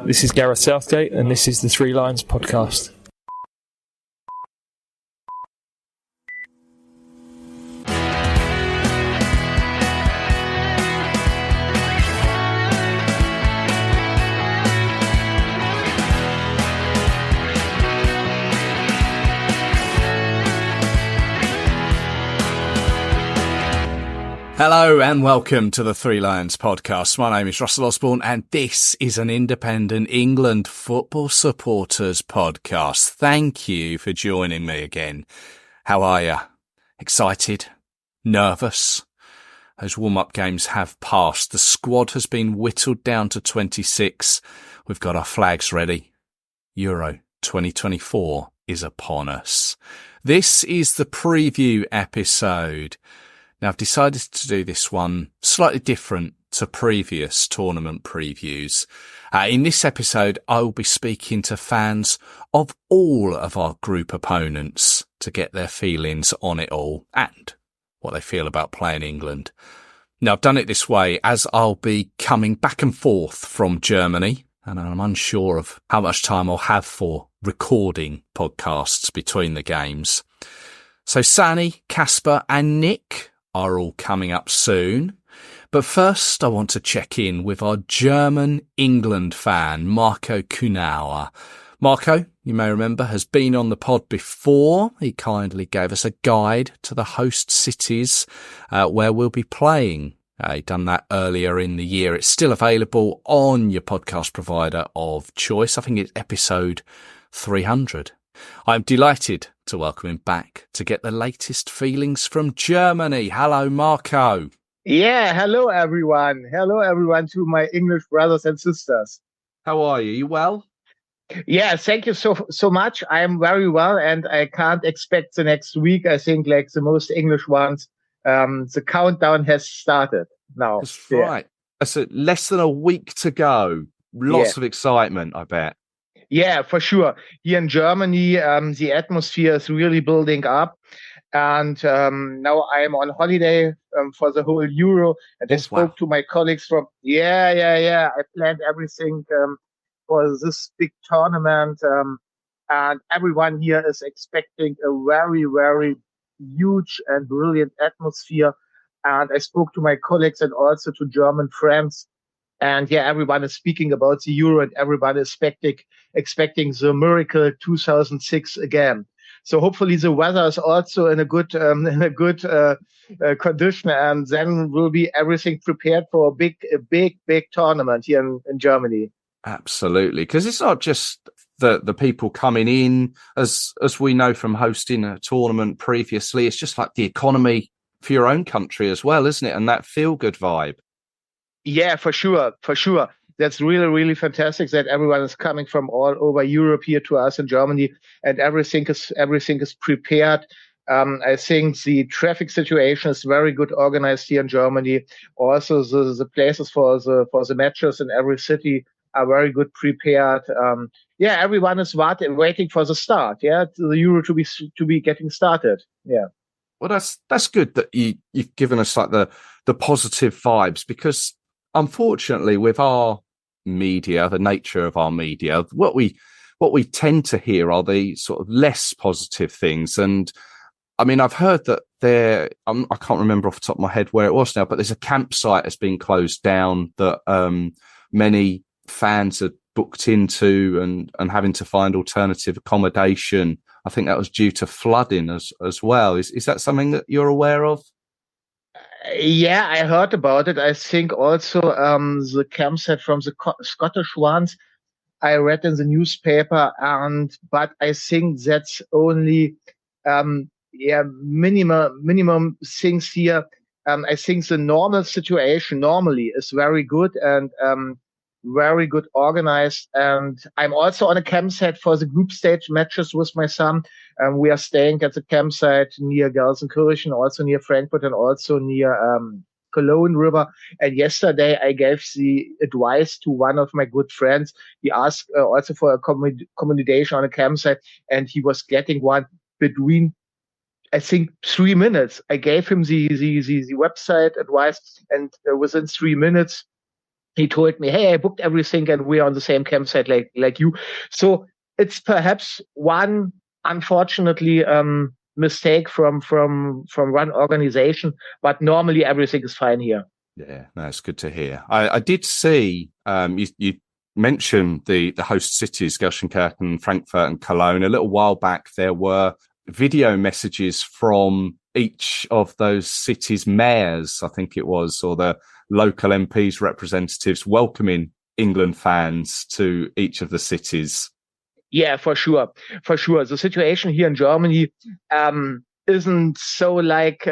This is Gareth Southgate, and this is the Three Lions podcast. Hello and welcome to the Three Lions podcast. My name is Russell Osborne and this is an independent England football supporters podcast. Thank you for joining me again. How are you? Excited? Nervous? Those warm-up games have passed. The squad has been whittled down to 26. We've got our flags ready. Euro 2024 is upon us. This is the preview episode. Now, I've decided to do this one slightly different to previous tournament previews. In this episode, I will be speaking to fans of all of our group opponents to get their feelings on it all and what they feel about playing England. Now, I've done it this way as I'll be coming back and forth from Germany, and I'm unsure of how much time I'll have for recording podcasts between the games. So Sani, Casper and Nick are all coming up soon. But first, I want to check in with our German England fan, Marco Kühnauer. Marco, you may remember, has been on the pod before. He kindly gave us a guide to the host cities where we'll be playing. He'd done that earlier in the year. It's still available on your podcast provider of choice. I think it's episode 300. I'm delighted to welcome him back to get the latest feelings from Germany. Hello, Marco. Yeah, hello everyone. Hello everyone to my English brothers and sisters. How are you? You well? Yeah, thank you so much. I am very well and I can't expect the next week. I think like the most English ones, the countdown has started now. That's right. That's less than a week to go. Lots of excitement, I bet. Yeah, for sure. Here in Germany, the atmosphere is really building up. And now I am on holiday for the whole Euro. And I spoke to my colleagues from, I planned everything for this big tournament. And everyone here is expecting a very, very huge and brilliant atmosphere. And I spoke to my colleagues and also to German friends. And yeah, everyone is speaking about the Euro and everyone is expecting the miracle 2006 again. So hopefully the weather is also in a good condition, and then will be everything prepared for a big tournament here in Germany. Absolutely, because it's not just the people coming in, as we know from hosting a tournament previously. It's just like the economy for your own country as well, isn't it? And that feel-good vibe. Yeah, for sure. That's really, really fantastic that everyone is coming from all over Europe here to us in Germany, and everything is prepared. I think the traffic situation is very good organized here in Germany. Also, the places for the matches in every city are very good prepared. Everyone is waiting for the start. Yeah, the Euro to be getting started. Yeah. Well, that's good that you've given us like the positive vibes, because unfortunately, with our media, the nature of our media, what we tend to hear are the sort of less positive things. And I mean, I've heard that I can't remember off the top of my head where it was now, but there's a campsite that's been closed down that many fans are booked into and having to find alternative accommodation. I think that was due to flooding as well. Is that something that you're aware of? Yeah, I heard about it. I think also the campsite from the Scottish ones I read in the newspaper, but I think that's only minimum things here. I think the normal situation normally is very good and very good organized. And I'm also on a campsite for the group stage matches with my son. We are staying at the campsite near Gelsenkirchen, also near Frankfurt, and also near Cologne River. And yesterday I gave the advice to one of my good friends. He asked also for a accommodation on a campsite, and he was getting one between, I think, 3 minutes. I gave him the website advice, and within 3 minutes he told me, hey, I booked everything and we're on the same campsite like you. So it's perhaps one, unfortunately, mistake from one organization, but normally everything is fine here. Yeah, that's good to hear. I did see you mentioned the host cities, Gelsenkirchen, Frankfurt and Cologne. A little while back, there were video messages from each of those cities' mayors, I think it was, or the local MPs, representatives, welcoming England fans to each of the cities. Yeah, for sure. The situation here in Germany isn't so like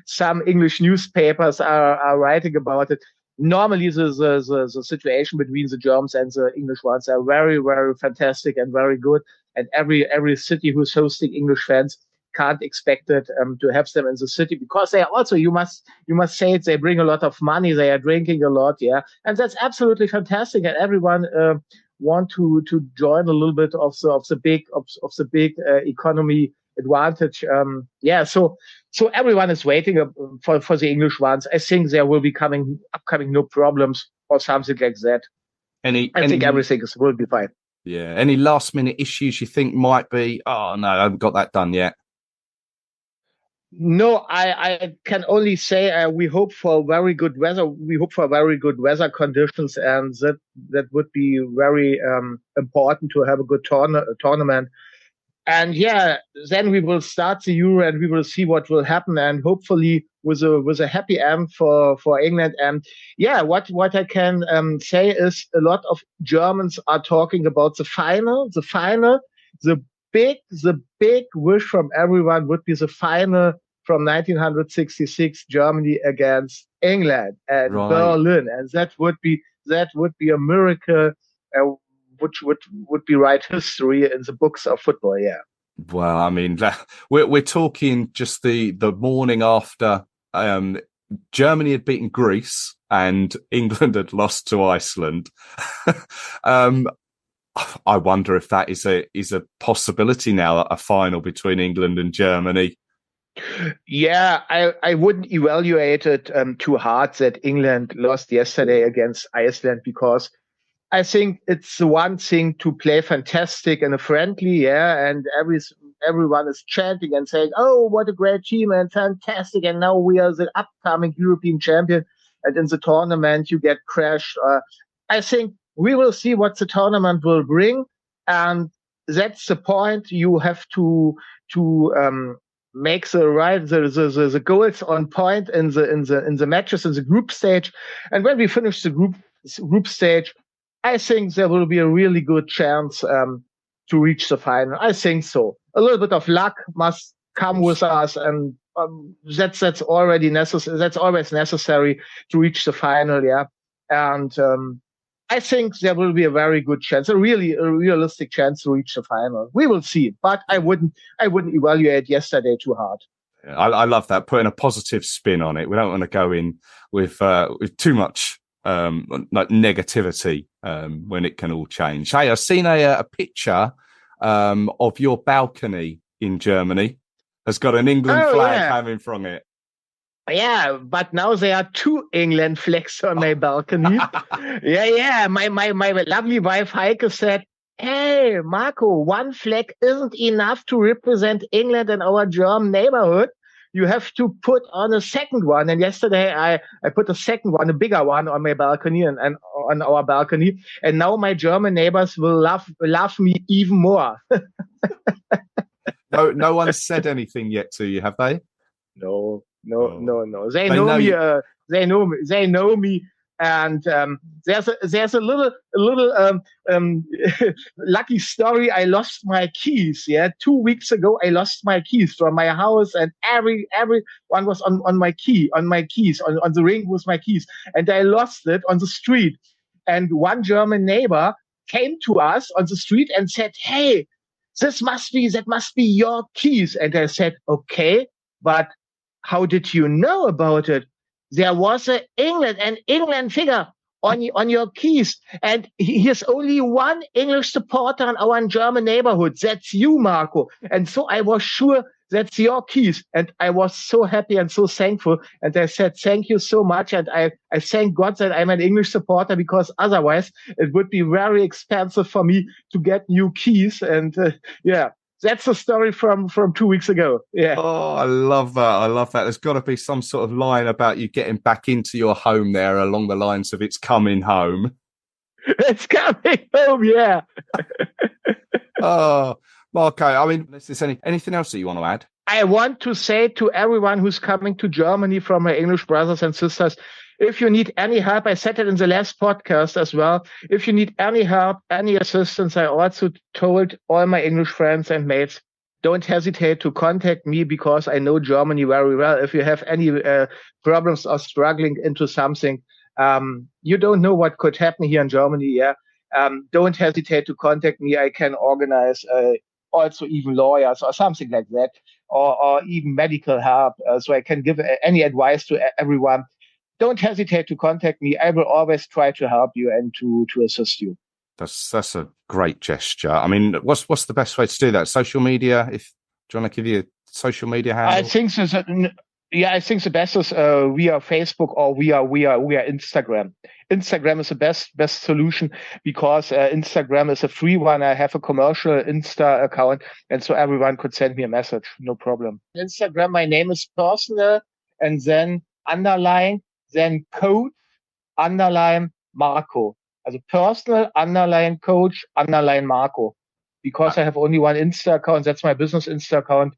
some English newspapers are writing about it. Normally, the situation between the Germans and the English ones are very, very fantastic and very good. And every city who's hosting English fans can't expect it to have them in the city, because they are also, you must say it, they bring a lot of money, they are drinking a lot, yeah, and that's absolutely fantastic, and everyone want to join a little bit of the big economy advantage. So everyone is waiting for the English ones. I think there will be upcoming no problems or something like that. I think everything will be fine. Yeah. Any last minute issues you think might be, oh no, I haven't got that done yet? No, I can only say we hope for very good weather. We hope for very good weather conditions, and that would be very important to have a good tournament. And yeah, then we will start the Euro and we will see what will happen, and hopefully with a happy end for England. And yeah, what I can say is a lot of Germans are talking about the final. The big wish from everyone would be the final from 1966, Germany against England at Berlin, and that would be a miracle, which would be write history in the books of football. Yeah. Well, I mean, we're talking just the morning after Germany had beaten Greece and England had lost to Iceland. I wonder if that is a possibility now, a final between England and Germany. Yeah, I wouldn't evaluate it too hard that England lost yesterday against Iceland, because I think it's the one thing to play fantastic and a friendly, yeah, and everyone is chanting and saying, oh, what a great team and fantastic, and now we are the upcoming European champion, and in the tournament you get crashed. I think we will see what the tournament will bring, and that's the point. You have to make the goals on point in the matches in the group stage, and when we finish the group stage, I think there will be a really good chance to reach the final. I think so. A little bit of luck must come with us, and that's already necessary. That's always necessary to reach the final. Yeah, and I think there will be a very good chance, a realistic chance to reach the final. We will see, but I wouldn't evaluate yesterday too hard. I love that, putting a positive spin on it. We don't want to go in with too much like negativity when it can all change. Hey, I've seen a picture of your balcony in Germany. Has got an England flag hanging from it. Yeah, but now there are 2 England flags on my balcony. Yeah. My lovely wife Heike said, hey, Marco, one flag isn't enough to represent England in our German neighborhood. You have to put on a second one. And yesterday I put a second one, a bigger one on my balcony and on our balcony. And now my German neighbors will love me even more. No one said anything yet to you, have they? No. They know me. They know me. And there's a little lucky story. I lost my keys. Yeah, 2 weeks ago I lost my keys from my house, and everyone was on my keys, on the ring with my keys, and I lost it on the street. And one German neighbor came to us on the street and said, "Hey, that must be your keys." And I said, "Okay, but how did you know about it? There was an England figure on your keys, and here's only one English supporter in our German neighborhood. That's you, Marco." And so I was sure that's your keys. And I was so happy and so thankful. And I said, thank you so much. And I thank God that I'm an English supporter, because otherwise it would be very expensive for me to get new keys. And that's the story from 2 weeks ago. Yeah. Oh, I love that. I love that. There's got to be some sort of line about you getting back into your home there along the lines of it's coming home. It's coming home, yeah. Oh, Marco, I mean, is there anything else that you want to add? I want to say to everyone who's coming to Germany from my English brothers and sisters, if you need any help, I said it in the last podcast as well. If you need any help, any assistance, I also told all my English friends and mates, don't hesitate to contact me, because I know Germany very well. If you have any problems or struggling into something, you don't know what could happen here in Germany. Yeah. Don't hesitate to contact me. I can organize also even lawyers or something like that, or even medical help. So I can give any advice to everyone. Don't hesitate to contact me. I will always try to help you and to assist you. That's a great gesture. I mean, what's the best way to do that? Social media? Do you want to give you a social media handle? I think the best is via Facebook or via Instagram. Instagram is the best solution, because Instagram is a free one. I have a commercial Insta account, and so everyone could send me a message, no problem. Instagram, my name is personal, and then underline, then coach, underline Marco. Also personal, underline coach, underline Marco. Because I have only one Insta account, that's my business Insta account.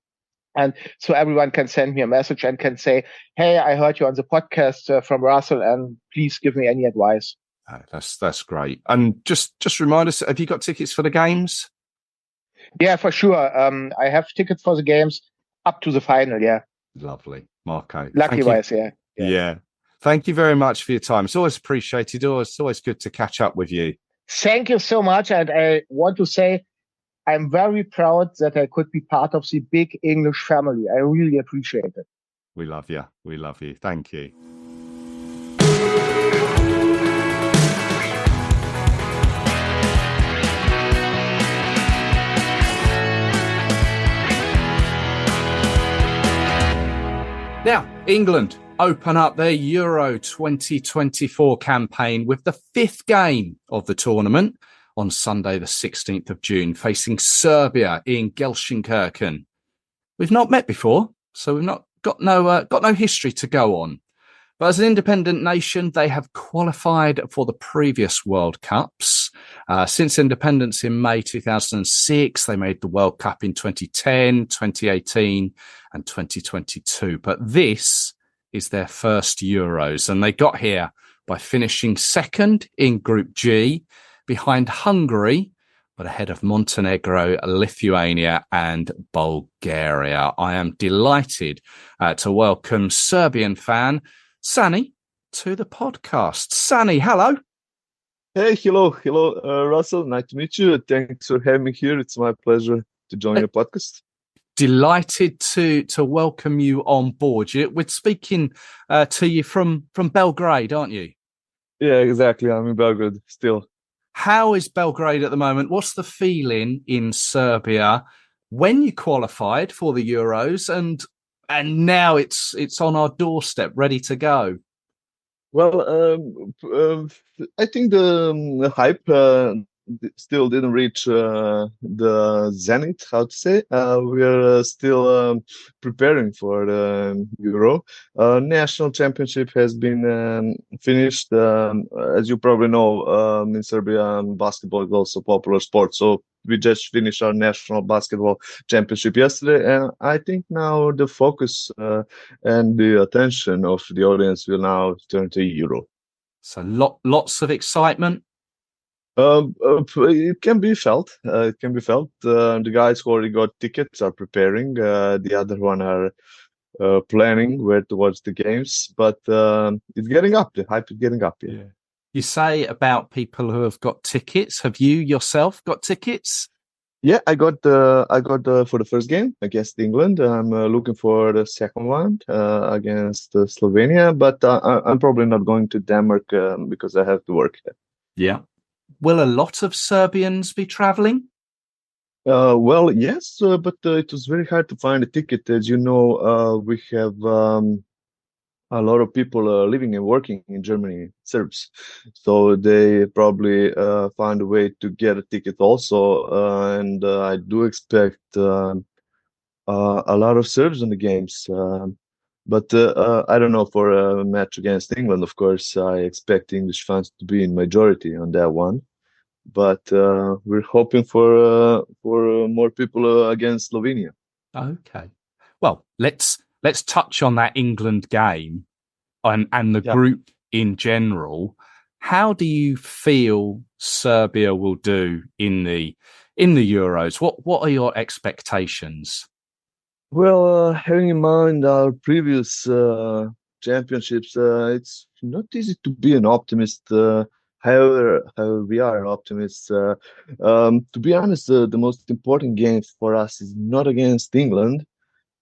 And so everyone can send me a message and can say, hey, I heard you on the podcast from Russell, and please give me any advice. That's great. And just remind us, have you got tickets for the games? Yeah, for sure. I have tickets for the games up to the final, yeah. Lovely. Marco. Lucky-wise, yeah. Yeah. Thank you very much for your time. It's always appreciated. It's always good to catch up with you. Thank you so much. And I want to say, I'm very proud that I could be part of the big English family. I really appreciate it. We love you. We love you. Thank you. Now, England open up their Euro 2024 campaign with the fifth game of the tournament on Sunday, the 16th of June, facing Serbia in Gelsenkirchen. We've not met before, so we've not got no history to go on. But as an independent nation, they have qualified for the previous World Cups. Since independence in May 2006, they made the World Cup in 2010, 2018 and 2022. But this is their first Euros, and they got here by finishing second in Group G, behind Hungary, but ahead of Montenegro, Lithuania and Bulgaria. I am delighted to welcome Serbian fan Sani to the podcast. Sani, hello. Hey, hello, Russell. Nice to meet you. Thanks for having me here. It's my pleasure to join your podcast. Delighted to welcome you on board. We're speaking to you from Belgrade, aren't you? Yeah, exactly. I'm in Belgrade still. How is Belgrade at the moment? What's the feeling in Serbia when you qualified for the Euros and now it's on our doorstep, ready to go? Well, I think the hype still didn't reach the zenith, how to say. We're still preparing for the Euro. National championship has been finished. As you probably know, in Serbia, basketball is also a popular sport. So we just finished our national basketball championship yesterday. And I think now the focus and the attention of the audience will now turn to Euro. So lots of excitement. It can be felt. The guys who already got tickets are preparing. The other one are planning where to watch the games. But it's getting up. The hype is getting up. Yeah. You say about people who have got tickets. Have you yourself got tickets? Yeah, I got for the first game against England. I'm looking for the second one against Slovenia. But I'm probably not going to Denmark because I have to work there. Yeah. Will a lot of Serbians be travelling? Well, yes, but it was very hard to find a ticket. As you know, we have a lot of people living and working in Germany, Serbs. So they probably found a way to get a ticket also. And I do expect a lot of Serbs in the games. But I don't know, for a match against England, of course, I expect English fans to be in majority on that one. But we're hoping for more people against Slovenia. Okay. Well, let's touch on that England game and the group in general. How do you feel Serbia will do in the Euros? What are your expectations? Well, having in mind our previous championships, it's not easy to be an optimist. However, we are optimists. To be honest, the most important game for us is not against England.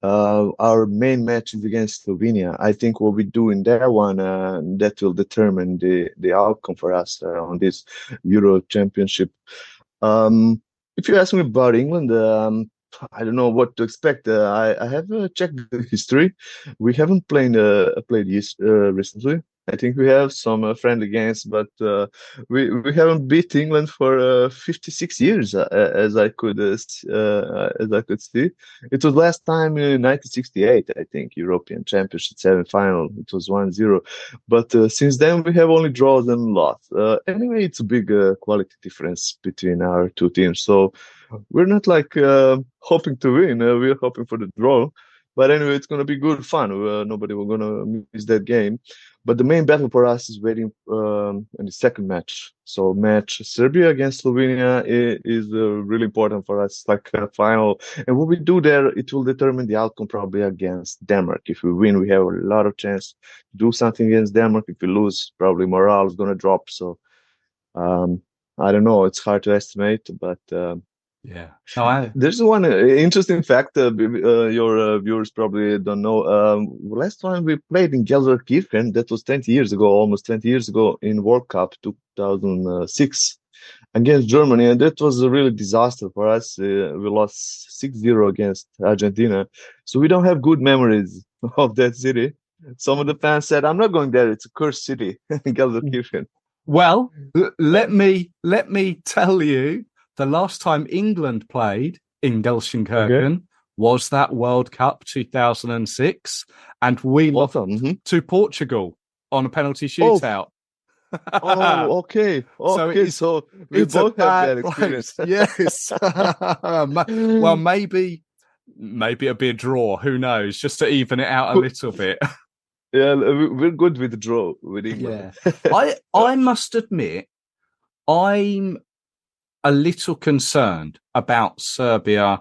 Our main match is against Slovenia. I think what we do in that one, that will determine the outcome for us on this Euro Championship. If you ask me about England, I don't know what to expect. I have checked the history. We haven't played recently. I think we have some friendly games, but we haven't beat England for 56 years, as I could see. It was last time in 1968, I think, European Championship semi-final. It was 1-0, but since then we have only draws and lost. Anyway, it's a big quality difference between our two teams, so we're not like hoping to win. We're hoping for the draw. But anyway, it's going to be good fun. Nobody will going to miss that game. But the main battle for us is waiting in the second match. So match Serbia against Slovenia is really important for us, like a final. And what we do there, it will determine the outcome probably against Denmark. If we win, we have a lot of chance to do something against Denmark. If we lose, probably morale is going to drop. So I don't know. It's hard to estimate, but... yeah. No, There's one interesting fact your viewers probably don't know. Last time we played in Gelsenkirchen, that was 20 years ago, almost 20 years ago, in World Cup 2006 against Germany, and that was a really disaster for us. We lost 6-0 against Argentina, so we don't have good memories of that city. Some of the fans said, "I'm not going there. It's a cursed city, Gelsenkirchen." Well, let me tell you. The last time England played in Gelsenkirchen was that World Cup 2006, and we lost to Portugal on a penalty shootout. Oh, okay. So we both have that experience. Yes. Well, maybe it'll be a draw. Who knows? Just to even it out a little bit. Yeah, we're good with the draw with England. Yeah. I must admit, I'm a little concerned about Serbia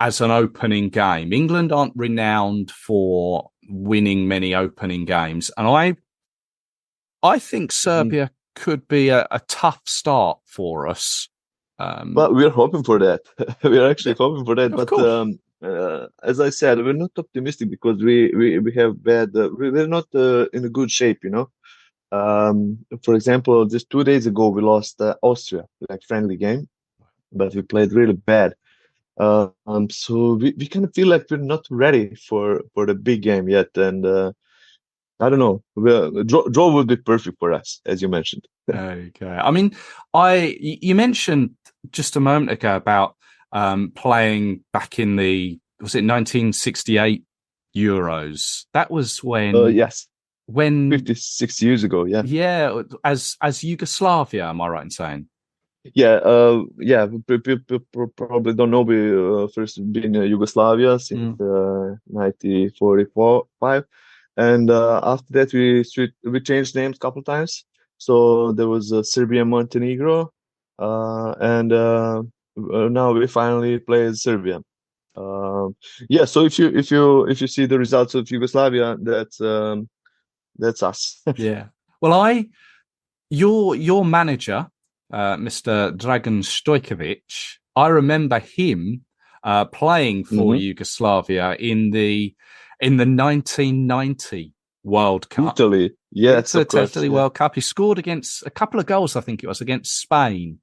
as an opening game. England aren't renowned for winning many opening games, and I think Serbia could be a tough start for us. But we're hoping for that. We're actually hoping for that. But as I said, we're not optimistic because we have bad. We're not in a good shape, you know. For example, just 2 days ago, we lost Austria, like friendly game, but we played really bad. So we kind of feel like we're not ready for the big game yet. And I don't know, draw would be perfect for us, as you mentioned. Okay. I mean, you mentioned just a moment ago about playing back in was it 1968 Euros? That was when... yes. When 56 years ago, as Yugoslavia, am I right in saying? People probably don't know. We first been in Yugoslavia since 1945, and after that we changed names a couple times. So there was Serbia, Montenegro, and now we finally play Serbia. So if you see the results of Yugoslavia, that's us. Yeah. Well, your manager, Mr. Dragan Stojkovic, I remember him playing for Yugoslavia in the 1990 World Cup. Italy, yes, of course. Italy World Cup. He scored against a couple of goals, I think it was, against Spain.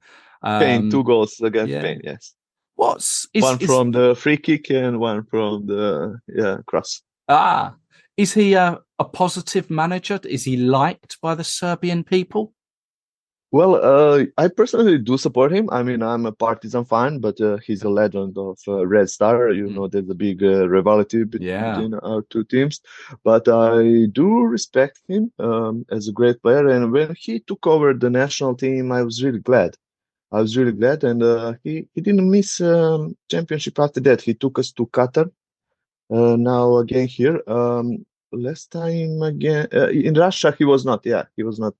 Spain, 2 goals against Spain, yes. One from the free kick and one from the cross. Is he a positive manager? Is he liked by the Serbian people? Well, I personally do support him. I mean, I'm a Partizan fan, but he's a legend of Red Star. You know, there's a big rivalry between our two teams. But I do respect him as a great player. And when he took over the national team, I was really glad. And he didn't miss championship after that. He took us to Qatar. Now again here. Last time again in Russia, he was not. Yeah, he was not.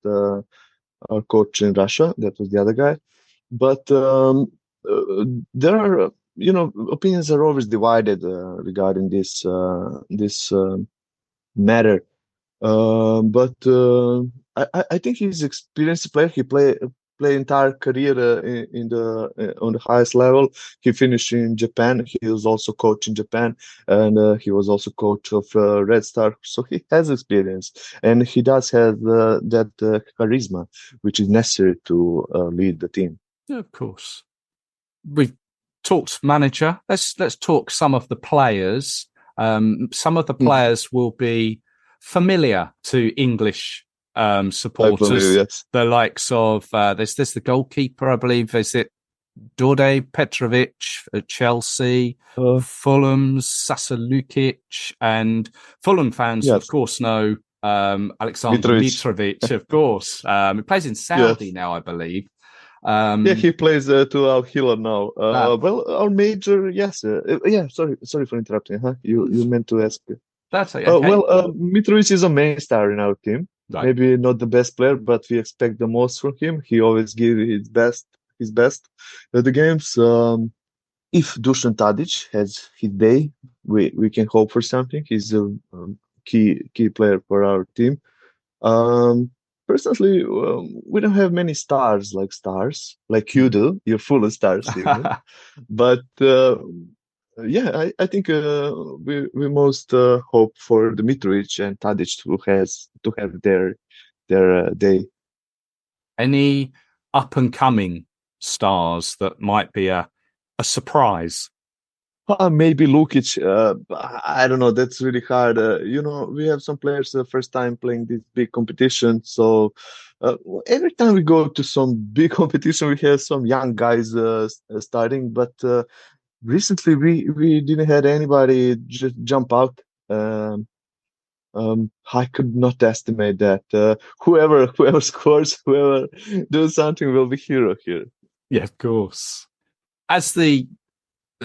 Our coach in Russia. That was the other guy. But there are, opinions are always divided regarding this matter. But I think he's an experienced player. He play entire career on the highest level. He finished in Japan. He was also coach in Japan, and he was also coach of Red Star. So he has experience, and he does have that charisma, which is necessary to lead the team. Yeah, of course. We've talked manager. Let's talk some of the players. Some of the players will be familiar to English supporters. Believe, yes. The likes of there's the goalkeeper, I believe. Is it Dorde Petrovic at Chelsea, Fulham's Sasa Lukic, and Fulham fans, of course, know Alexander Mitrovic, of course. He plays in Saudi now, I believe. He plays to Al Hilal now. Well, our major, yes. Sorry for interrupting. You meant to ask. That's okay. Mitrovic is a main star in our team. Right. Maybe not the best player, but we expect the most from him. He always gives his best at the games. If Dusan Tadic has his day, we can hope for something. He's a key player for our team. Personally, we don't have many stars like you do. You're full of stars, but I think we most hope for the Mitrovic and Tadic to have their day. Any up and coming stars that might be a surprise? Maybe Lukic. I don't know. That's really hard. We have some players the first time playing this big competition. So every time we go to some big competition, we have some young guys starting. But recently, we didn't have anybody just jump out. I could not estimate that. Whoever scores, whoever does something will be hero here. Yeah, of course. As they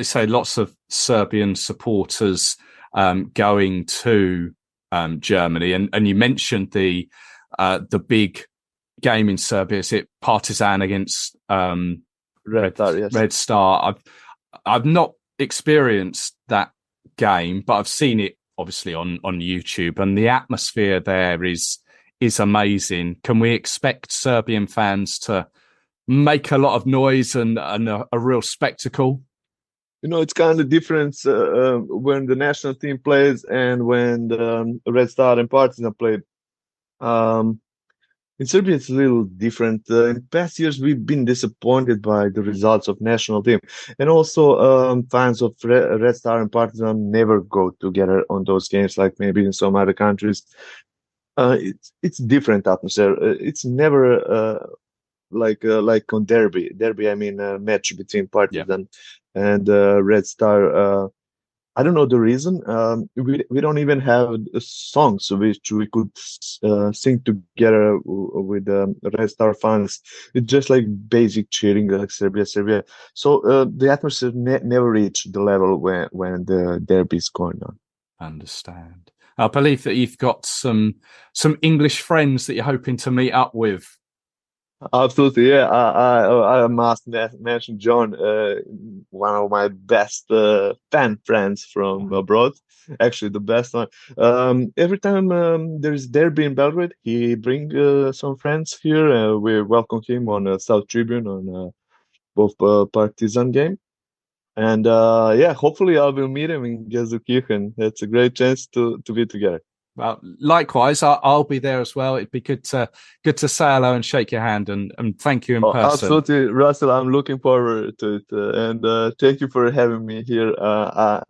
say, lots of Serbian supporters going to Germany, and you mentioned the big game in Serbia. Is it Partizan against Red Star? Yes. Red Star. I've not experienced that game, but I've seen it obviously on YouTube, and the atmosphere there is amazing. Can we expect Serbian fans to make a lot of noise and a real spectacle? It's kind of different when the national team plays and when the Red Star and Partizan play. In Serbia, it's a little different. In past years, we've been disappointed by the results of national team. And also, fans of Red Star and Partizan never go together on those games like maybe in some other countries. It's different atmosphere. It's never like on derby. Derby, I mean a match between Partizan and Red Star. I don't know the reason. We don't even have songs which we could sing together with Red Star fans. It's just like basic cheering, like Serbia. So the atmosphere never reached the level when the derby is going on. Understand. I believe that you've got some English friends that you're hoping to meet up with. Absolutely, yeah. I must mention John, one of my best fan friends from abroad. Actually, the best one. Every time there's derby in Belgrade, he bring some friends here. We welcome him on South Tribune on both Partizan game. And hopefully I will meet him in Gelsenkirchen. It's a great chance to be together. Well, likewise, I'll be there as well. It'd be good to say hello and shake your hand and thank you in person. Absolutely, Russell. I'm looking forward to it, and thank you for having me here.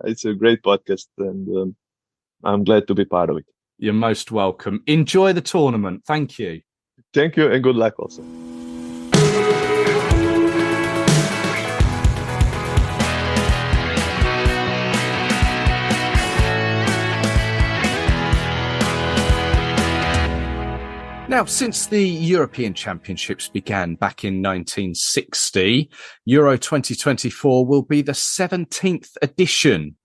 It's a great podcast, and I'm glad to be part of it. You're most welcome. Enjoy the tournament. Thank you. Thank you, and good luck also. Now, since the European Championships began back in 1960, Euro 2024 will be the 17th edition.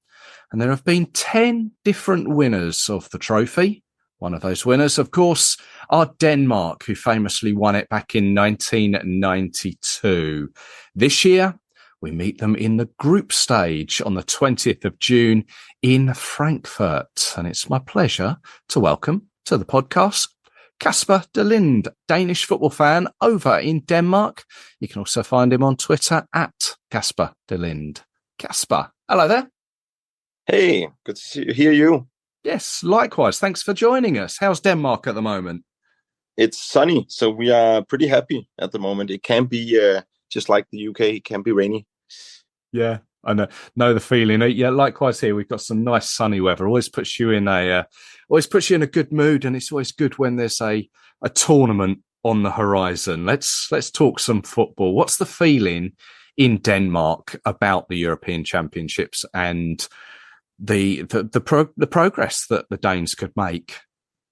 And there have been 10 different winners of the trophy. One of those winners, of course, are Denmark, who famously won it back in 1992. This year, we meet them in the group stage on the 20th of June in Frankfurt. And it's my pleasure to welcome to the podcast Casper de Lind, Danish football fan over in Denmark. You can also find him on Twitter at Casper de Lind. Casper, hello there. Hey, good to hear you. Yes, likewise. Thanks for joining us. How's Denmark at the moment? It's sunny, so we are pretty happy at the moment. It can be just like the UK, it can be rainy. Yeah, I know the feeling. Yeah, likewise here. We've got some nice sunny weather. Always puts you in a good mood, and it's always good when there's a tournament on the horizon. Let's talk some football. What's the feeling in Denmark about the European Championships and the progress that the Danes could make?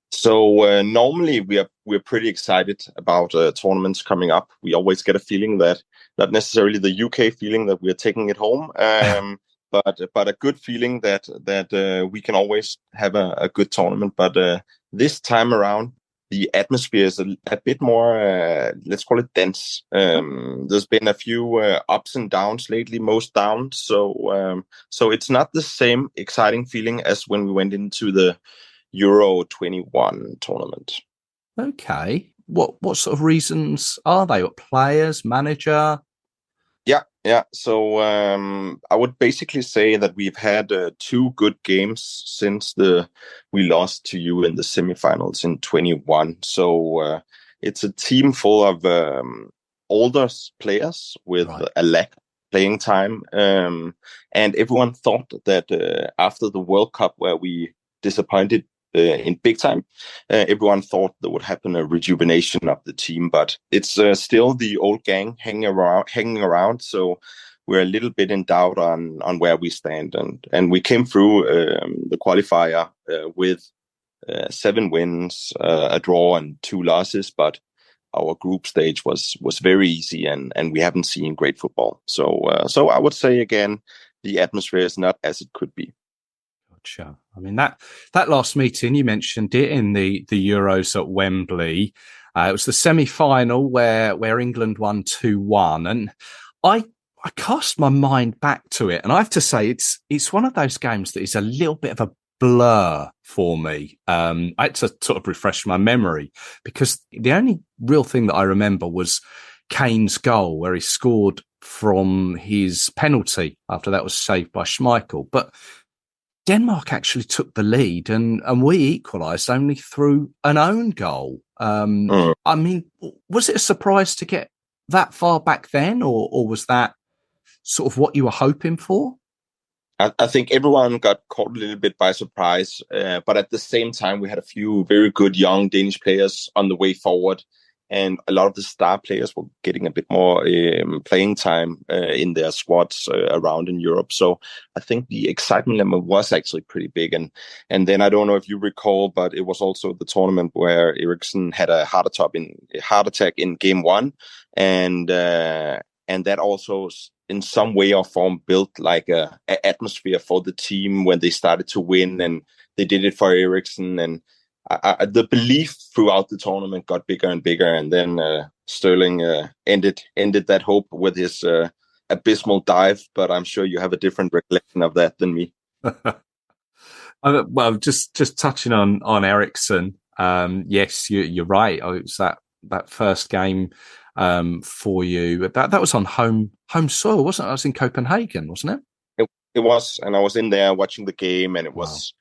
So normally we're pretty excited about tournaments coming up. We always get a feeling that not necessarily the UK feeling that we're taking it home, but a good feeling that we can always have a good tournament. But this time around, the atmosphere is a bit more, let's call it dense. There's been a few ups and downs lately, most down. So it's not the same exciting feeling as when we went into the Euro 21 tournament. Okay. What sort of reasons are they? What players, manager? Yeah. So I would basically say that we've had 2 good games since we lost to you in the semifinals in 21. So it's a team full of older players with a lack of playing time. And everyone thought that after the World Cup, where we disappointed in big time, everyone thought there would happen a rejuvenation of the team, but it's still the old gang hanging around. So we're a little bit in doubt on where we stand, and we came through the qualifier with 7 wins, a draw, and 2 losses, but our group stage was very easy, and we haven't seen great football. So I would say again, the atmosphere is not as it could be. Gotcha. I mean, that last meeting, you mentioned it in the Euros at Wembley. It was the semi-final where England won 2-1, and I cast my mind back to it, and I have to say it's one of those games that is a little bit of a blur for me. I had to sort of refresh my memory, because the only real thing that I remember was Kane's goal, where he scored from his penalty after that was saved by Schmeichel. But Denmark actually took the lead, and we equalised only through an own goal. I mean, was it a surprise to get that far back then, or was that sort of what you were hoping for? I think everyone got caught a little bit by surprise, but at the same time, we had a few very good young Danish players on the way forward, and a lot of the star players were getting a bit more playing time in their squads around in Europe. So I think the excitement level was actually pretty big. And then I don't know if you recall, but it was also the tournament where Eriksen had a heart attack in game 1, and that also in some way or form built like a atmosphere for the team when they started to win, and they did it for Eriksen, and the belief throughout the tournament got bigger and bigger, and then Sterling ended that hope with his abysmal dive. But I'm sure you have a different recollection of that than me. Well, just touching on Eriksen, yes, you're right. It was that first game for you. That was on home soil, wasn't it? I was in Copenhagen, wasn't it? It was, and I was in there watching the game, and it was.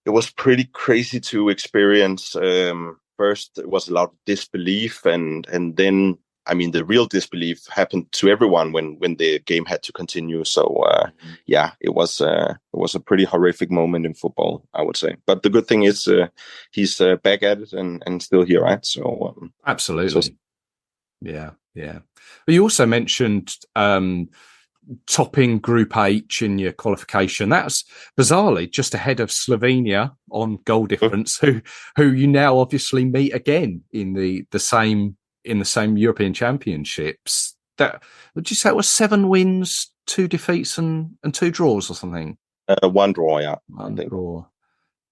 it was pretty crazy to experience. First, it was a lot of disbelief, and then, I mean, the real disbelief happened to everyone when the game had to continue. So, it was a pretty horrific moment in football, I would say. But the good thing is he's back at it and still here, right? So absolutely, yeah. But you also mentioned topping Group H in your qualification. That's bizarrely just ahead of Slovenia on goal difference, who you now obviously meet again in the same European Championships. That, would you say it was 7 wins, 2 defeats, and 2 draws or something? 1 draw, yeah. One draw.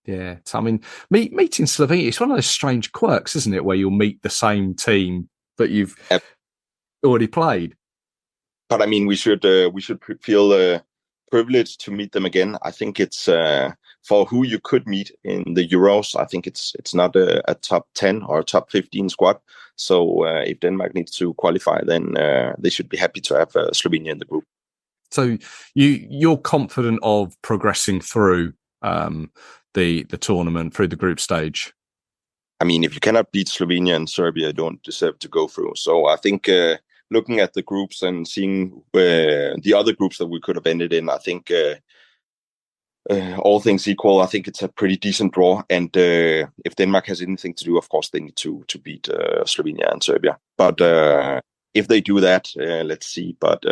Yeah. So, I mean, meeting Slovenia, it's one of those strange quirks, isn't it, where you'll meet the same team that you've already played. But I mean, we should feel privileged to meet them again. I think it's for who you could meet in the Euros. I think it's not a top 10 or a top 15 squad. So if Denmark needs to qualify, then they should be happy to have Slovenia in the group. So you're confident of progressing through the tournament, through the group stage? I mean, if you cannot beat Slovenia and Serbia, you don't deserve to go through. So I think looking at the groups and seeing the other groups that we could have ended in, I think all things equal, I think it's a pretty decent draw. And if Denmark has anything to do, of course, they need to beat Slovenia and Serbia. But if they do that, let's see. But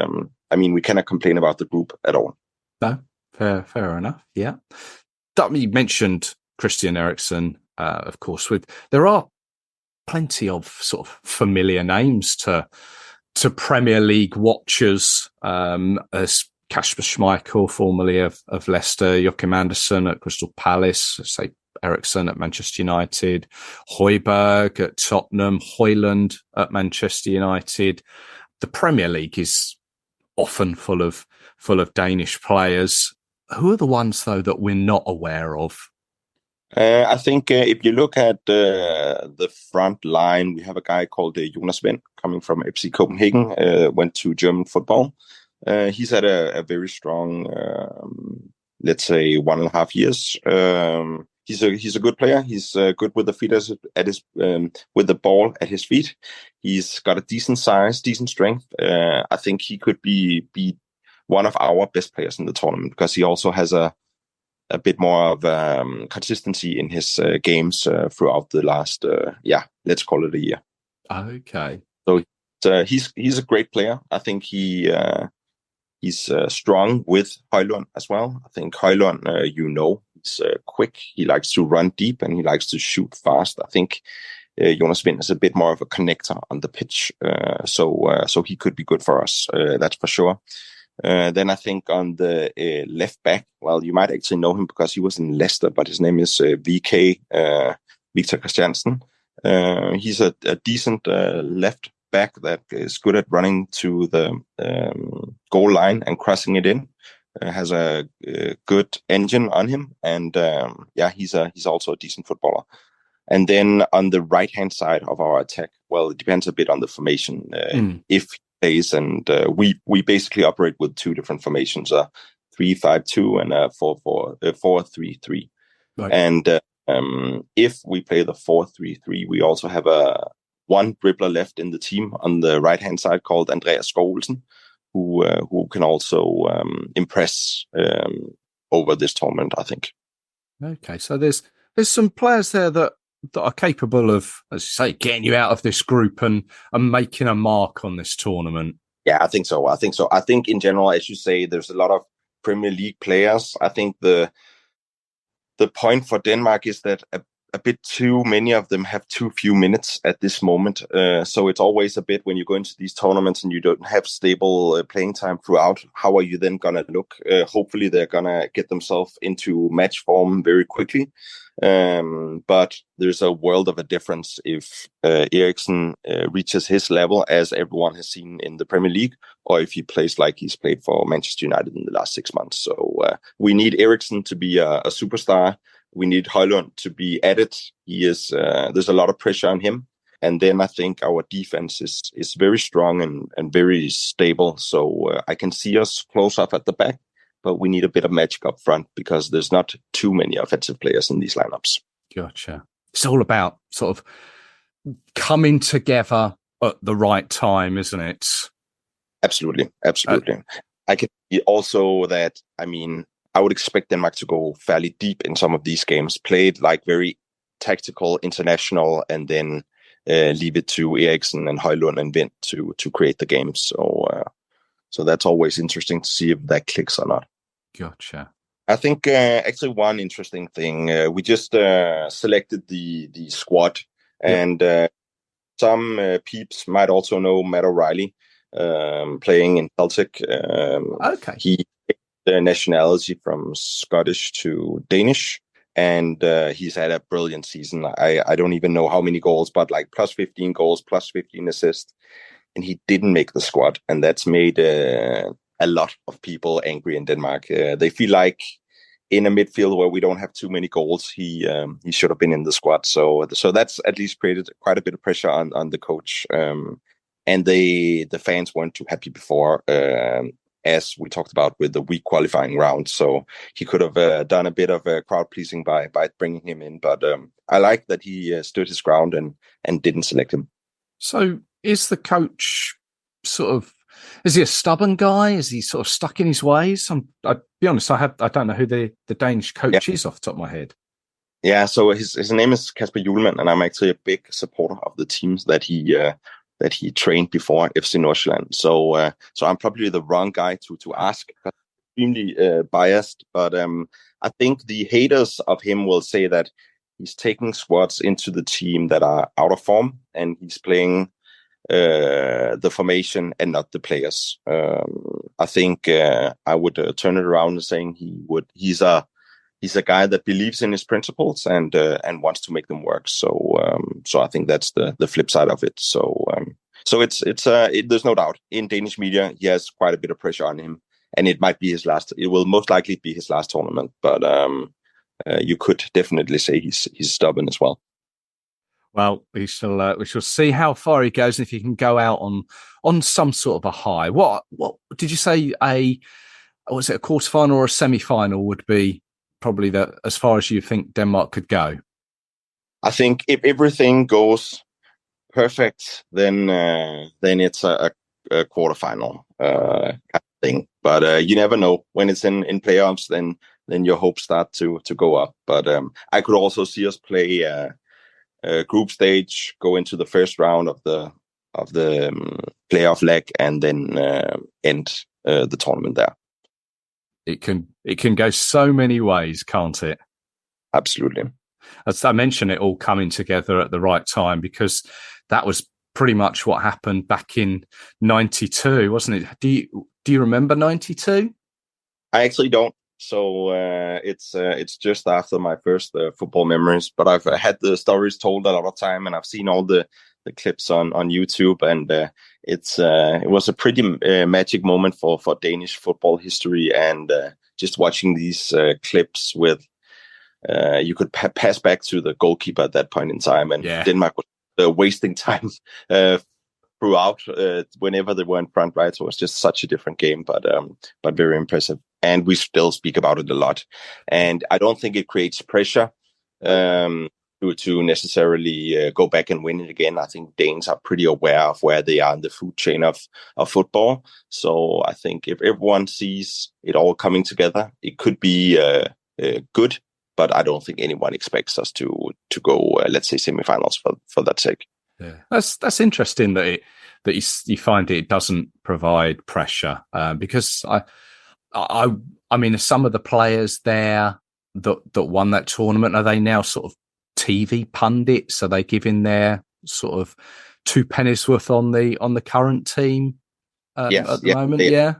I mean, we cannot complain about the group at all. No, fair enough. Yeah. You mentioned Christian Eriksen, of course. There are plenty of sort of familiar names to Premier League watchers, as Casper Schmeichel, formerly of Leicester, Joachim Andersen at Crystal Palace, say Eriksen at Manchester United, Højbjerg at Tottenham, Højlund at Manchester United. The Premier League is often full of Danish players. Who are the ones, though, that we're not aware of? I think if you look at the front line, we have a guy called Jonas Wind coming from FC Copenhagen, went to German football. He's had a very strong, let's say, 1.5 years. He's a good player. He's good with the feet with the ball at his feet. He's got a decent size, decent strength. I think he could be one of our best players in the tournament because he also has a bit more of consistency in his games throughout the last, let's call it a year. Okay. So he's a great player. I think he's strong with Højlund as well. I think Højlund, he's quick. He likes to run deep and he likes to shoot fast. I think Jonas Wind is a bit more of a connector on the pitch. So he could be good for us. That's for sure. Then I think on the left back, well, you might actually know him because he was in Leicester, but his name is VK, Victor Christiansen. He's a decent left back that is good at running to the goal line and crossing it in. Has a good engine on him, and he's also a decent footballer. And then on the right-hand side of our attack, well, it depends a bit on the formation. If plays, and we basically operate with 2 different formations, a 3-5-2 and a 4-3-3. Right. And if we play the 4-3-3, we also have one dribbler left in the team on the right hand side called Andreas Skov-Olsen, who can also impress over this tournament, I think. Okay, so there's some players there that are capable of, as you say, getting you out of this group and making a mark on this tournament. Yeah, I think so. I think in general, as you say, there's a lot of Premier League players. I think the point for Denmark is that a bit too many of them have too few minutes at this moment. So it's always a bit when you go into these tournaments and you don't have stable playing time throughout, how are you then going to look? Hopefully they're going to get themselves into match form very quickly. But there's a world of a difference if Eriksen reaches his level, as everyone has seen in the Premier League, or if he plays like he's played for Manchester United in the last 6 months. So we need Eriksen to be a superstar. We need Højlund to be at it. He is. There's a lot of pressure on him. And then I think our defense is very strong and very stable. So I can see us close up at the back. but we need a bit of magic up front because there's not too many offensive players in these lineups. Gotcha. It's all about sort of coming together at the right time, isn't it? Absolutely. I can see also that, I mean, I would expect Denmark to go fairly deep in some of these games, played like very tactical, international, and then leave it to Eriksen and Højlund and Vind to create the game. So that's always interesting to see if that clicks or not. Gotcha. I think actually one interesting thing, we just selected the squad, and some peeps might also know Matt O'Reilly playing in Celtic. Okay. He picked the nationality from Scottish to Danish, and he's had a brilliant season. I don't even know how many goals, but like plus 15 goals, plus 15 assists. And he didn't make the squad, and that's made a lot of people angry in Denmark. They feel like in a midfield where we don't have too many goals, he should have been in the squad. So that's at least created quite a bit of pressure on the coach. And the fans weren't too happy before, as we talked about with the weak qualifying round. So he could have done a bit of crowd pleasing by bringing him in. But I like that he stood his ground and didn't select him. So is the coach is he a stubborn guy? Is he sort of stuck in his ways? I'll be honest, I don't know who the Danish coach is off the top of my head. Yeah, so his name is Casper, and I'm actually a big supporter of the teams that he trained before FC Nordsjælland. So I'm probably the wrong guy to ask. I'm extremely biased, but I think the haters of him will say that he's taking squads into the team that are out of form, and he's playing the formation and not the players. I think I would turn it around and saying he's a guy that believes in his principles and wants to make them work. So I think that's the flip side of it. So there's no doubt in Danish media he has quite a bit of pressure on him, and it might be his last. It will most likely be his last tournament, but you could definitely say he's stubborn as well. Well, we shall see how far he goes and if he can go out on some sort of a high. What did you say? Was it a quarterfinal or a semi-final would be probably as far as you think Denmark could go? I think if everything goes perfect, then it's a quarterfinal kind of thing. But you never know when it's in playoffs. Then your hopes start to go up. But I could also see us play group stage, go into the first round of the playoff leg, and then end the tournament there. It can go so many ways, can't it? Absolutely. As I mentioned, it all coming together at the right time, because that was pretty much what happened back in '92, wasn't it? Do you remember '92? I actually don't. So it's just after my first football memories, but I've had the stories told a lot of time, and I've seen all the clips on YouTube, and it was a pretty magic moment for Danish football history, and just watching these clips with you could pass back to the goalkeeper at that point in time, and Denmark was wasting time throughout whenever they were in front, right? So it was just such a different game, but very impressive. And we still speak about it a lot. And I don't think it creates pressure to necessarily go back and win it again. I think Danes are pretty aware of where they are in the food chain of football. So I think if everyone sees it all coming together, it could be good. But I don't think anyone expects us to go, let's say, semifinals for that sake. Yeah, that's interesting that you find it doesn't provide pressure, because I mean, some of the players there that won that tournament, are they now sort of TV pundits? Are they giving their sort of two pennies worth on the current team at the moment? Yeah.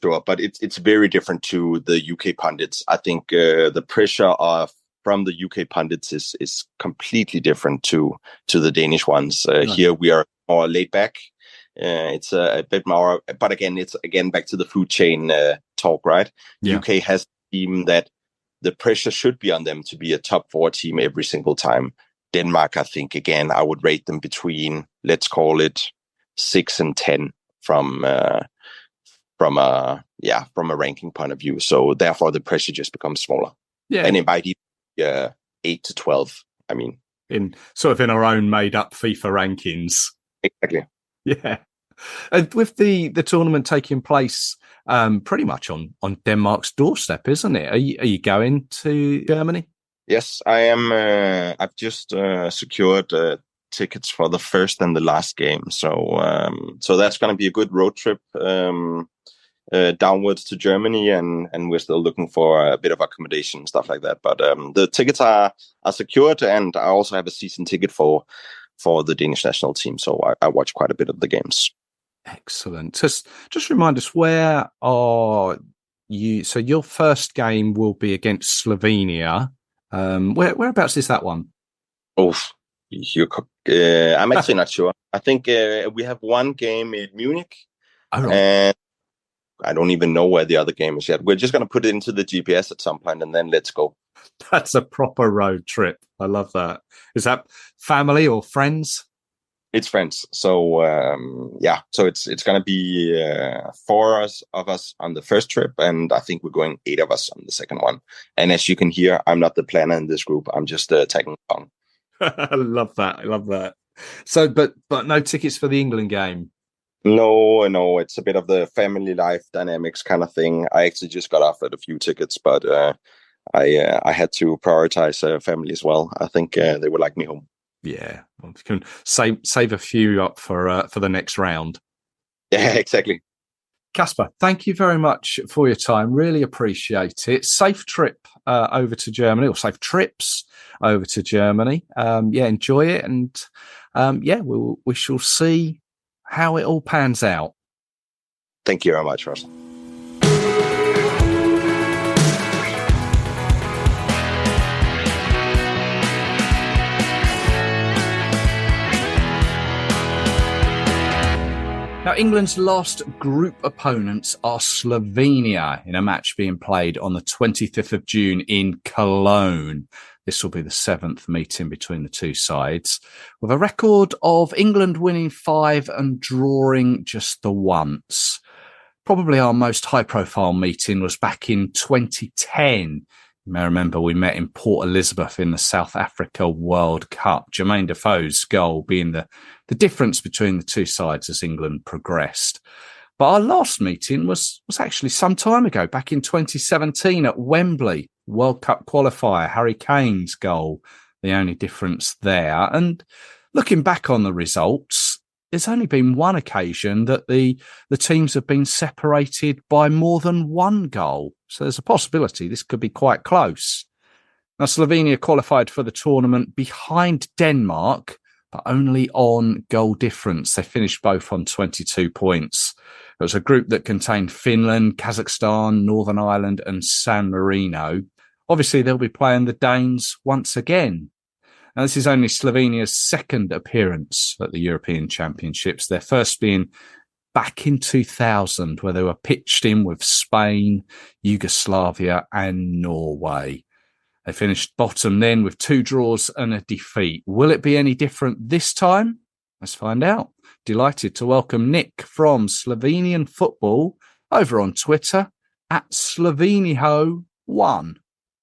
Sure, but it's very different to the UK pundits. I think the pressure from the UK pundits is completely different to the Danish ones. Right. Here we are more laid back. It's a bit more, but again, it's back to the food chain talk, right? Yeah. UK has a team that the pressure should be on them to be a top 4 team every single time. Denmark, I think, again, I would rate them between, let's call it 6 and 10 from from a ranking point of view. So therefore, the pressure just becomes smaller. Yeah, and it might be 8 to 12. I mean, in our own made-up FIFA rankings. Exactly. Yeah, and with the tournament taking place pretty much on Denmark's doorstep, isn't it? Are you going to Germany? Yes, I am. I've just secured tickets for the first and the last game. So that's going to be a good road trip downwards to Germany, and we're still looking for a bit of accommodation and stuff like that. But the tickets are secured, and I also have a season ticket for the Danish national team. So I watch quite a bit of the games. Excellent. Just remind us, where are you? So your first game will be against Slovenia. Whereabouts is that one? Oh, I'm actually not sure. I think we have one game in Munich, and I don't even know where the other game is yet. We're just going to put it into the GPS at some point, and then let's go. That's a proper road trip. I love that. Is that family or friends? It's friends. So so it's going to be 4 of us on the first trip, and I think we're going 8 of us on the second one. And as you can hear, I'm not the planner in this group. I'm just tagging along. I love that. So, but no tickets for the England game. No, it's a bit of the family life dynamics kind of thing. I actually just got offered a few tickets, but I had to prioritize family as well. I think they would like me home. Yeah, well, you can save a few up for the next round. Yeah, exactly. Casper, thank you very much for your time. Really appreciate it. Safe trip over to Germany, or safe trips over to Germany. Enjoy it, and we shall see how it all pans out. Thank you very much, Russell. Now, England's last group opponents are Slovenia, in a match being played on the 25th of June in Cologne. This will be the 7th meeting between the two sides, with a record of England winning 5 and drawing just the once. Probably our most high-profile meeting was back in 2010. You may remember we met in Port Elizabeth in the South Africa World Cup. Jermaine Defoe's goal being the difference between the two sides as England progressed. But our last meeting was actually some time ago, back in 2017 at Wembley. World Cup qualifier, Harry Kane's goal, the only difference there. And looking back on the results, there's only been one occasion that the teams have been separated by more than one goal. So there's a possibility this could be quite close. Now, Slovenia qualified for the tournament behind Denmark, but only on goal difference. They finished both on 22 points. It was a group that contained Finland, Kazakhstan, Northern Ireland and San Marino. Obviously, they'll be playing the Danes once again. Now, this is only Slovenia's second appearance at the European Championships, their first being back in 2000, where they were pitched in with Spain, Yugoslavia and Norway. They finished bottom then with 2 draws and a defeat. Will it be any different this time? Let's find out. Delighted to welcome Nick from Slovenian Football over on Twitter at Sloveniho1.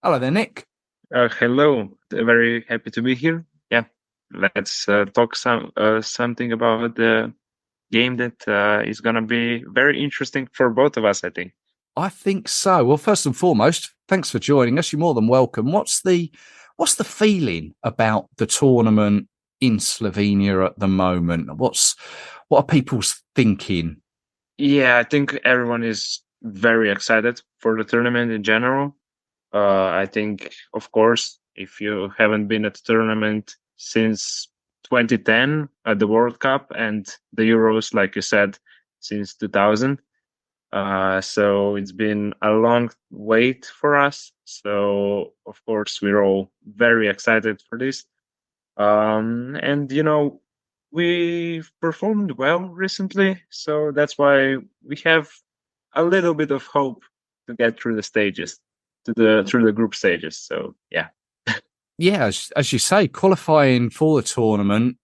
Hello there, Nick. Hello. Very happy to be here. Yeah, let's talk something about the game that is going to be very interesting for both of us, I think. I think so. Well, first and foremost, thanks for joining us. You're more than welcome. What's the feeling about the tournament in Slovenia at the moment? What are people's thinking? Yeah, I think everyone is very excited for the tournament in general. I think, of course, if you haven't been at the tournament since 2010 at the World Cup and the Euros, like you said, since 2000. So it's been a long wait for us. So, of course, we're all very excited for this. And, we've performed well recently. So that's why we have a little bit of hope to get through the stages, through the group stages. So, yeah. Yeah, as you say, qualifying for the tournament,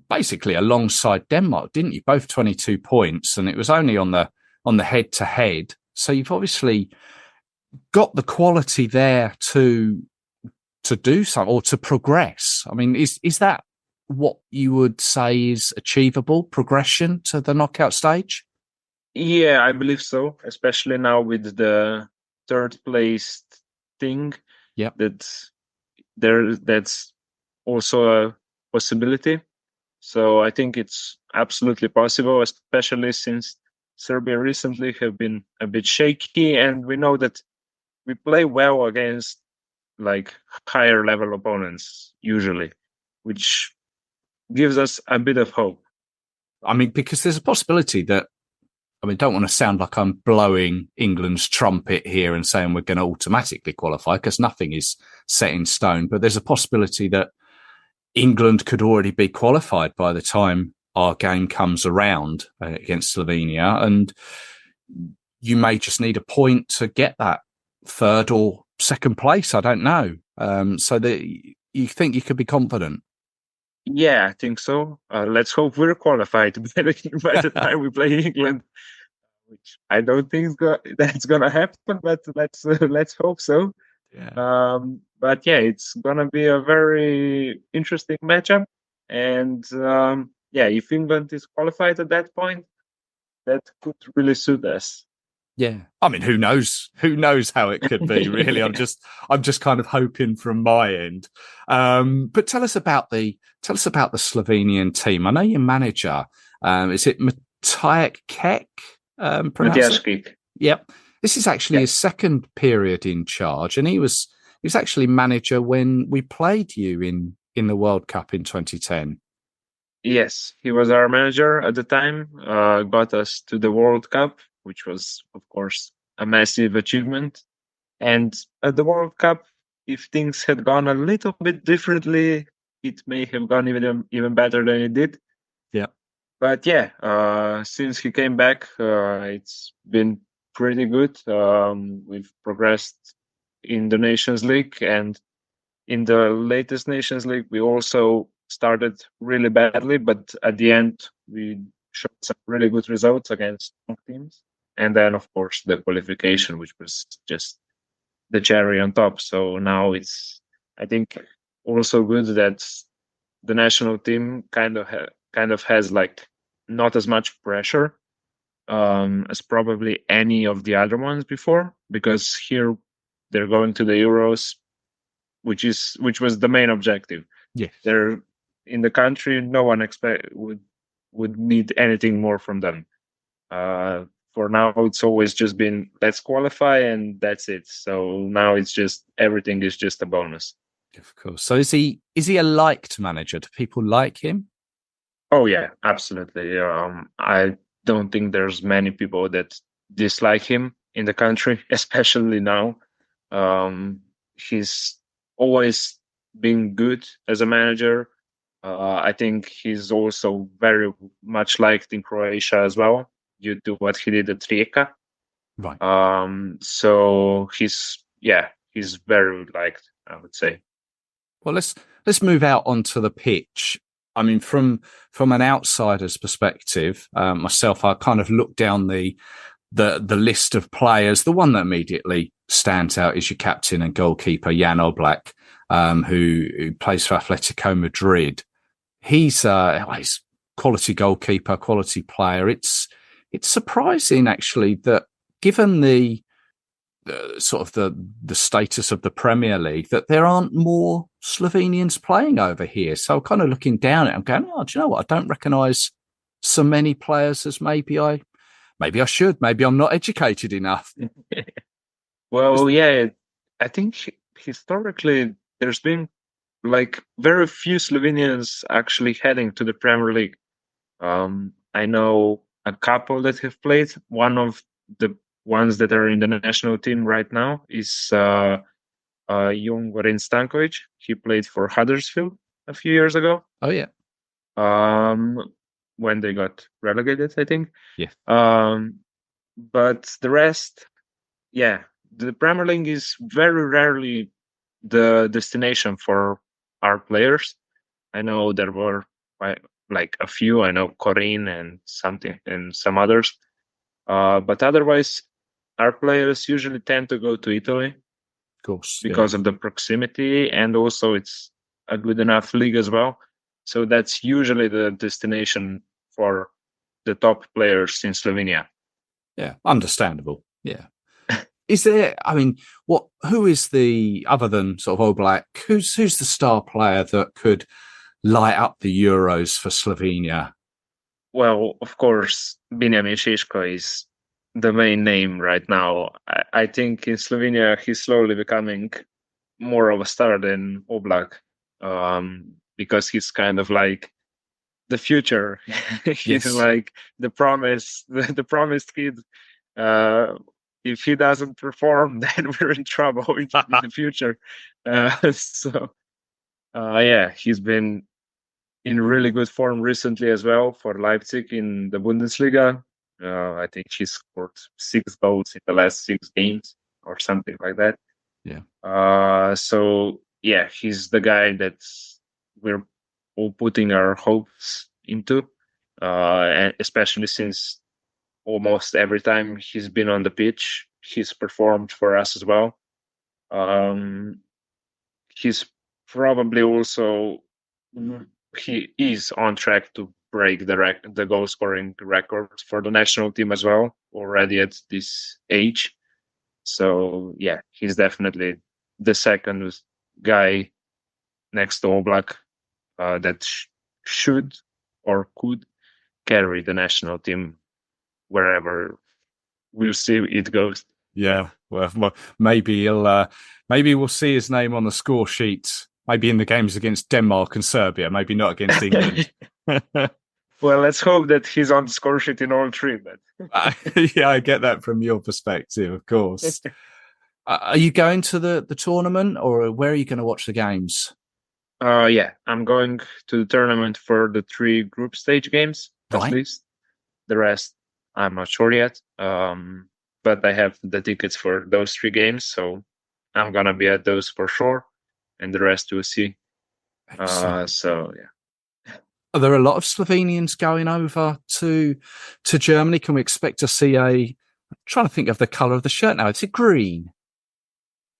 basically alongside Denmark, didn't you? Both 22 points. And it was only on the the head-to-head. So you've obviously got the quality there to do something or to progress. I mean, is that what you would say is achievable, progression to the knockout stage? Yeah, I believe so, especially now with the third place thing. Yeah, that's also a possibility. So I think it's absolutely possible, especially since Serbia recently have been a bit shaky, and we know that we play well against like higher level opponents usually, which gives us a bit of hope. I mean, because there's a possibility that, I mean, don't want to sound like I'm blowing England's trumpet here and saying we're going to automatically qualify, because nothing is set in stone, but there's a possibility that England could already be qualified by the time our game comes around against Slovenia, and you may just need a point to get that third or second place. I don't know. So that you think you could be confident? Yeah, I think so. Let's hope we're qualified by the time we play England, which I don't think that's gonna happen. But let's hope so. Yeah. But yeah, it's gonna be a very interesting matchup, and yeah, if England is qualified at that point, that could really suit us. Yeah, I mean, who knows? Who knows how it could be? Really, I'm just kind of hoping from my end. But tell us about the Slovenian team. I know your manager. Is it Matej Kek? Matej Kek. Yep. This is actually his second period in charge, and he was actually manager when we played you in the World Cup in 2010. Yes, he was our manager at the time. Got us to the World Cup, which was, of course, a massive achievement. And at the World Cup, if things had gone a little bit differently, it may have gone even better than it did. Yeah. But yeah, since he came back, it's been pretty good. We've progressed in the Nations League, and in the latest Nations League, we also started really badly, but at the end, we showed some really good results against strong teams. And then, of course, the qualification, which was just the cherry on top. So now it's, I think, also good that the national team kind of has like not as much pressure as probably any of the other ones before, because here they're going to the Euros, which was the main objective. Yes. They're in the country, no one would need anything more from them. For now, it's always just been let's qualify and that's it. So now it's just everything is just a bonus. Of course. So is he a liked manager? Do people like him? Oh yeah, absolutely. I don't think there's many people that dislike him in the country, especially now. He's always been good as a manager. I think he's also very much liked in Croatia as well, due to what he did at Rijeka. Right. So he's very liked, I would say. Well, let's move out onto the pitch. I mean, from an outsider's perspective, myself, I kind of look down the list of players. The one that immediately stands out is your captain and goalkeeper, Jan Oblak, who plays for Atletico Madrid. He's quality goalkeeper, quality player. It's surprising actually that given the sort of the status of the Premier League, that there aren't more Slovenians playing over here. So kind of looking down at it, I'm going, oh, do you know what? I don't recognise so many players as maybe I should. Maybe I'm not educated enough. Well, yeah, I think historically there's been like very few Slovenians actually heading to the Premier League. I know a couple that have played. One of the ones that are in the national team right now is young Goran Stankovic. He played for Huddersfield a few years ago. Oh yeah. When they got relegated, I think. Yeah. But the rest, yeah, the Premier League is very rarely the destination for our players. I know there were like a few. I know Corinne and some others. But otherwise, our players usually tend to go to Italy, of course, because of the proximity, and also it's a good enough league as well. So that's usually the destination for the top players in Slovenia. Yeah, understandable. Yeah. Is there? I mean, who is the, other than sort of Oblak? Who's the star player that could light up the Euros for Slovenia? Well, of course, Benjamin Šeško is the main name right now. I think in Slovenia he's slowly becoming more of a star than Oblak, because he's kind of like the future. He's Yes. like the promised kid. If he doesn't perform, then we're in trouble in the future. Yeah, he's been in really good form recently as well for Leipzig in the Bundesliga. I think he scored 6 goals in the last 6 games or something like that. Yeah. So yeah, he's the guy that we're all putting our hopes into, and especially since almost every time he's been on the pitch, he's performed for us as well. He's probably also, he is on track to break the goal scoring record for the national team as well, already at this age. So yeah, he's definitely the second guy next to Oblak that should or could carry the national team wherever we'll see it goes. Yeah, well, maybe we'll see his name on the score sheet. Maybe in the games against Denmark and Serbia. Maybe not against England. Well, let's hope that he's on the score sheet in all 3. But yeah, I get that from your perspective, of course. Are you going to the tournament, or where are you going to watch the games? Yeah, I'm going to the tournament for the 3 group stage games, at least. The rest, I'm not sure yet. But I have the tickets for those 3 games, so I'm going to be at those for sure. And the rest we'll see. So, yeah. Are there a lot of Slovenians going over to Germany? Can we expect to see I'm trying to think of the colour of the shirt now. Is it green?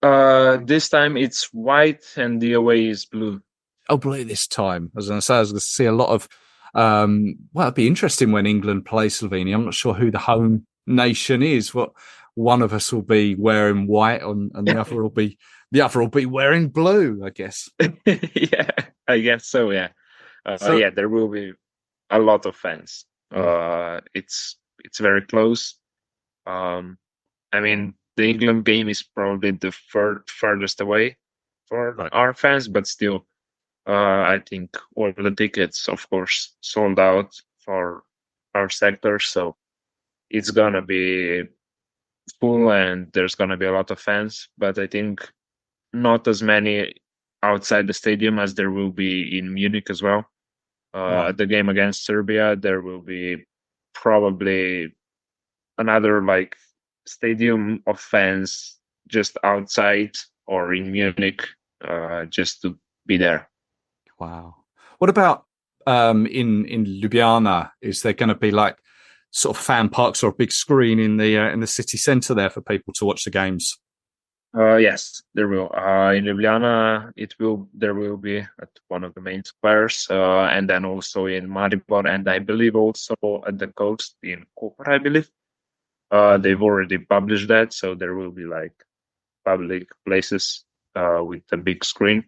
This time it's white and the away is blue. Oh, blue this time. I was going to see a lot of, it'd be interesting when England play Slovenia. I'm not sure who the home nation is. What one of us will be wearing white and the other will be wearing blue, I guess. Yeah, I guess so. Yeah. Yeah, there will be a lot of fans. It's very close. I mean, the England game is probably the furthest away for our fans, but still, I think all the tickets, of course, sold out for our sector, so it's gonna be full and there's gonna be a lot of fans. But I think not as many outside the stadium as there will be in Munich as well. The game against Serbia, there will be probably another stadium of fans just outside or in Munich, just to be there. Wow. What about in Ljubljana? Is there going to be sort of fan parks or a big screen in the city centre there for people to watch the games? Yes, there will. In Ljubljana, there will be at one of the main squares, and then also in Maribor, and I believe also at the coast in Koper, I believe. They've already published that, so there will be public places with a big screen.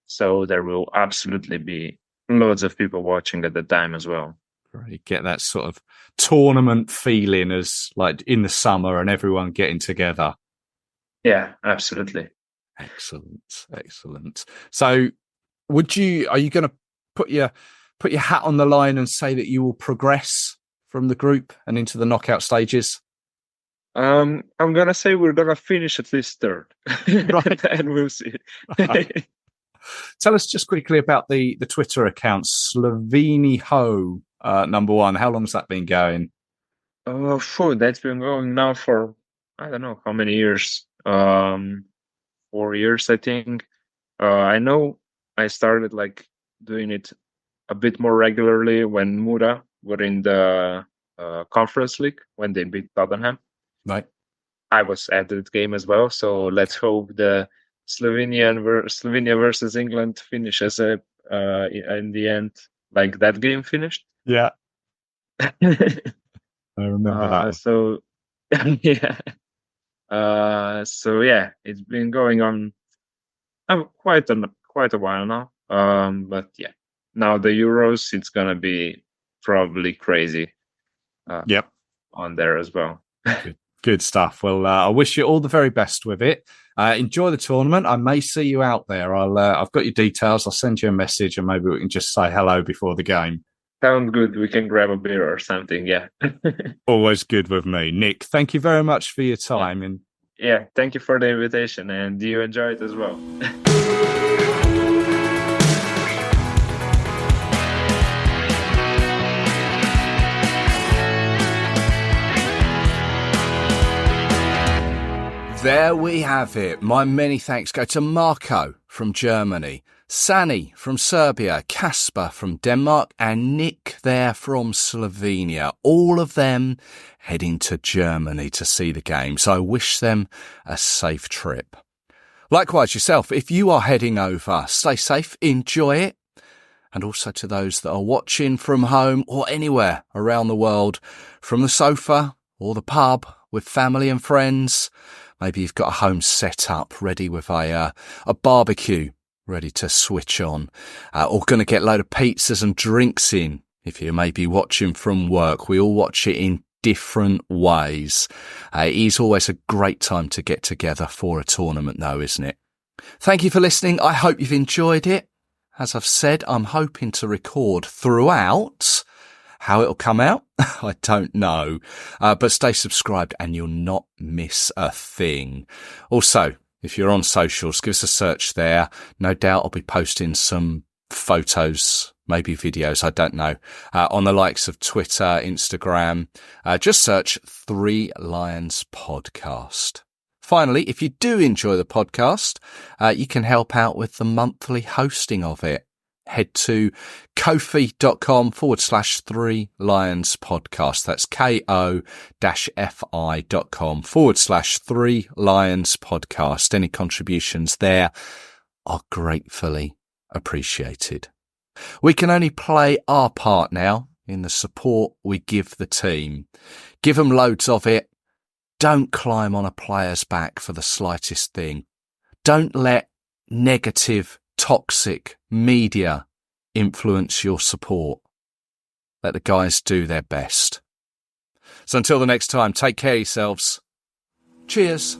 So there will absolutely be loads of people watching at the time as well. You get that sort of tournament feeling as in the summer and everyone getting together. Yeah, absolutely. Excellent. So are you going to put your hat on the line and say that you will progress from the group and into the knockout stages? I'm going to say we're going to finish at least third. Right. And we'll see. Tell us just quickly about the Twitter account, Sloveniho #1. How long has that been going? That's been going now for, I don't know how many years. 4 years, I think. I know I started doing it a bit more regularly when Mura were in the Conference League when they beat Tottenham. Right. I was at that game as well, so let's hope the Slovenia versus England finishes in the end like that game finished. Yeah. I remember that. So yeah. So yeah, it's been going on quite a while now. But yeah, now the Euros, it's gonna be probably crazy. Yep. On there as well. Good stuff. Well, I wish you all the very best with it. Enjoy the tournament. I may see you out there. I've got your details. I'll send you a message and maybe we can just say hello before the game. Sounds good. We can grab a beer or something. Yeah. Always good with me. Nick, thank you very much for your time. And yeah, thank you for the invitation, and you enjoy it as well. there we have it. My many thanks go to Marco from Germany, Sani from Serbia, Casper from Denmark, and Nick there from Slovenia. All of them heading to Germany to see the game. So I wish them a safe trip. Likewise yourself, if you are heading over, stay safe, enjoy it. And also to those that are watching from home or anywhere around the world, from the sofa or the pub with family and friends. Maybe you've got a home set up ready with a barbecue ready to switch on, or going to get a load of pizzas and drinks in. If you may be watching from work, we all watch it in different ways. It is always a great time to get together for a tournament though, isn't it? Thank you for listening. I hope you've enjoyed it. As I've said, I'm hoping to record throughout. How it'll come out, I don't know. But stay subscribed and you'll not miss a thing. Also, if you're on socials, give us a search there. No doubt I'll be posting some photos, maybe videos, I don't know, on the likes of Twitter, Instagram. Just search 3 Lions Podcast. Finally, if you do enjoy the podcast, you can help out with the monthly hosting of it. Head to kofi.com/3 Lions Podcast. That's ko-fi.com/3 Lions Podcast. Any contributions there are gratefully appreciated. We can only play our part now in the support we give the team. Give them loads of it. Don't climb on a player's back for the slightest thing. Don't let negative, toxic media influence your support. Let the guys do their best. So until the next time, take care of yourselves. Cheers.